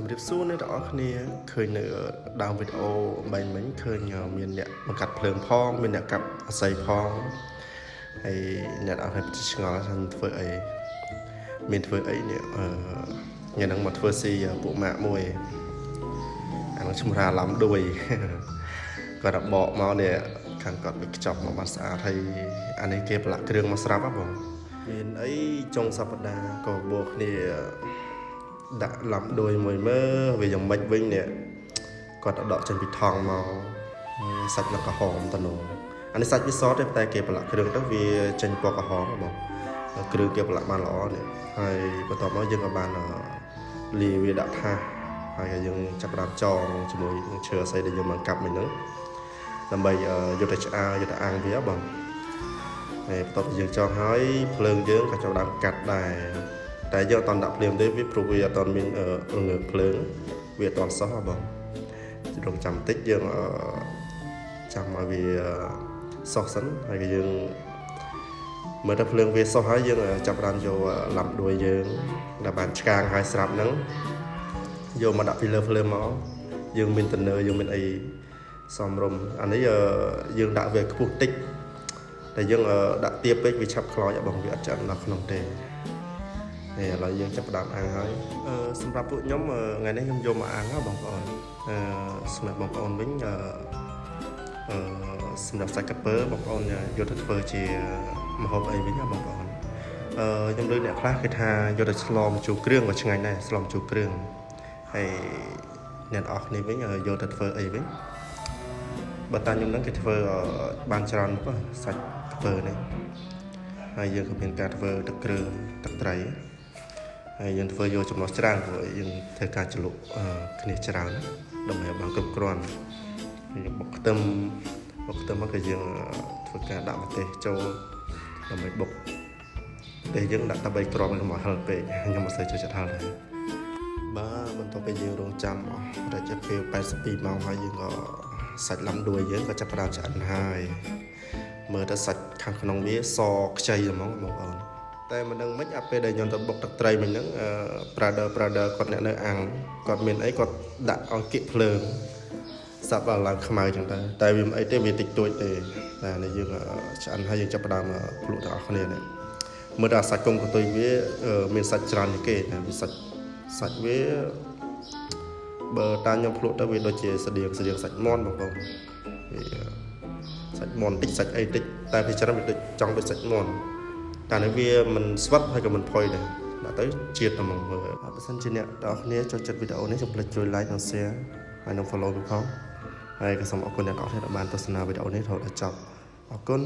រៀបសួរអ្នកទាំងអស់គ្នាឃើញនៅដើមវីដេអូបាញ់មិញឃើញមានអ្នកបង្កាត់ភ្លើងផងមានអ្នកកាប់អាស័យផងហើយអ្នកអត់ឲ្យឆ្ងល់ថាធ្វើអីមានធ្វើអីនេះញ៉ាំនឹងមកធ្វើស៊ីពួកម៉ាក់មួយអានោះឈ្មោះថាឡំដួយគាត់បកមកនេះខាងគាត់វាខ្ចប់មកបាត់ស្អាតហើយអានេះគេប្រឡាក់គ្រឿងមកស្រាប់ហ៎បងមានអីចុងសប្តាហ៍ក៏បោកគ្នាដាក់ឡំដួយមួយមើលវាយ៉ាងម៉េចវិញនេះគាត់ដកចេញពីថងមកសាច់នៅក្រហមតនោះអានេះសាច់វាសទេតែគេប្រឡាក់គ្រឿងទៅវាចេញពណ៌ក្រហមបងគ្រឿងគេប្រឡាក់បានល្អនេះហើយបន្ទាប់មកយើងក៏បានលាវាដាក់ថាសហើយយើងចាប់ផ្ដើមចងជាមួយនឹងឈើស្អីដែលយើងបានកាប់មិញហ្នឹងដើម្បីយកទៅឆ្អើរយកទៅអាំងវាបងហើយបន្ទាប់ពីយើងចងហើយភ្លើងយើងក៏ចាប់ផ្ដើមកាត់ដែរតែយើងអត់តន់ដាក់ភ្លាមទេវាព្រោះវាអត់តន់មានរងើកភ្លើងវាអត់តន់សោះបងរងចាំបន្តិចយើងចាំឲ្យវាសោះសិនហើយក៏យើងមើលទៅភ្លើងវាសោះហើយយើងចាប់ផ្ដើមយកឡាំដួយយើងដែលបានឆ្កាងហើយស្រាប់ហ្នឹងយកមកដាក់ពីលើភ្លើងមកយើងមានតនើយើងមានអីសមរម្យអានេះយើងដាក់វាខ្ពស់តិចតែយើងដាក់ទាបពេកវាឆាប់ខ្លោចបងវាអត់ចាំនៅក្នុងទេឥឡូវយើងចាប់ផ្ដើមអាំងហើយសម្រាប់ពួកខ្ញុំថ្ងៃនេះខ្ញុំយកមកអាំងបងប្អូនសម្រាប់បងប្អូនវិញសម្រាប់សាច់កាពើបងប្អូនយកទៅធ្វើជាម្ហូបអីវិញណាបងប្អូនខ្ញុំលើអ្នកខ្លះគេថាយកទៅស្លម្ជូរគ្រឿងក៏ឆ្ងាញ់ដែរស្លម្ជូរគ្រឿងហើយអ្នកអស់គ្នាវិញយកទៅធ្វើអីវិញបើតាខ្ញុំហ្នឹងគេធ្វើបានច្រើនមុខសាច់កាពើនេះហើយយើងក៏មានការធ្វើទឹកគ្រឿងទឹកត្រីហើយយើងធ្វើយកចំណុះច្រើនព្រោះយើងធ្វើការច្រលក់គ្នាច្រើនដើម្បីឲ្យបានគ្រប់គ្រាន់យើងបុកខ្ទឹមមកក៏យើងធ្វើការដាក់ម្ទេសចូលដើម្បីបុកតែយើងដាក់តែ3គ្រាប់មកហិលពេកខ្ញុំមិនសូវចូលចិត្តហិលទេបាទបន្ទាប់ពីយើងរងចាំរយៈពេល82ម៉ោងហើយយើងក៏សាច់ឡំដួយយើងក៏ចាប់ផ្ដើមឆ្អិនហើយមើលទៅសាច់ខាងក្នុងវាសខ្ចីហ្មងបងប្អូនតែមិនដឹងមិនអាពេលដែលខ្ញុំទៅបុកទឹកត្រីមិញហ្នឹងBrother គាត់អ្នកនៅអាំងគាត់មានអីគាត់ដាក់អង្គាកភ្លើងសាប់ឡើងខ្មៅចឹងតែវាមិនអីទេវាតិចតួចទេតែនេះយើងឆ្អិនហើយយើងចាប់ផ្ដើមភ្លក់ទាំងអស់គ្នានេះមើលដល់សាច់គុំកន្ទុយវាមានសាច់ច្រើនជាងគេតែវាសាច់វាបើតាខ្ញុំភ្លក់ទៅវាដូចជាស្តៀងសាច់មាន់បងប្អូនវាសាច់មាន់តិចសាច់អីតិចតែវាច្រើនវាដូចចង់ដូចសាច់មាន់តែនេះវាមិនស្វិតហើយក៏មិនផុយដែរដាក់ទៅជាតិតែមកមើលបើសិនជាអ្នកទាំងអស់គ្នាចូលចិត្តវីដេអូនេះកុំភ្លេចជួយ like និង share ហើយនិង follow ផងហើយក៏សូមអរគុណអ្នកទាំងអស់គ្នាដែលបានទស្សនាវីដេអូនេះរហូតដល់ចប់អរគុណ